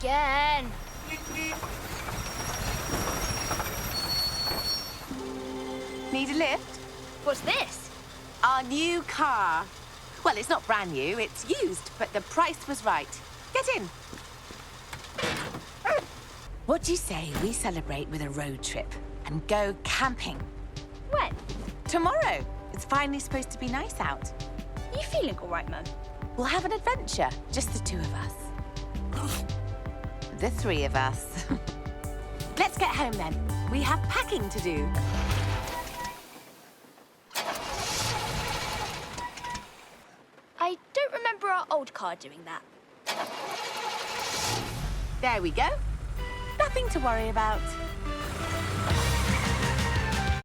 again. Need a lift? What's this? Our new car. Well, it's not brand new, it's used, but the price was right. Get in. What do you say we celebrate with a road trip and go camping? When? Tomorrow. It's finally supposed to be nice out. You feeling all right, Mum? We'll have an adventure, just the two of us. The three of us. Let's get home then. We have packing to do. I don't remember our old car doing that. There we go. Nothing to worry about.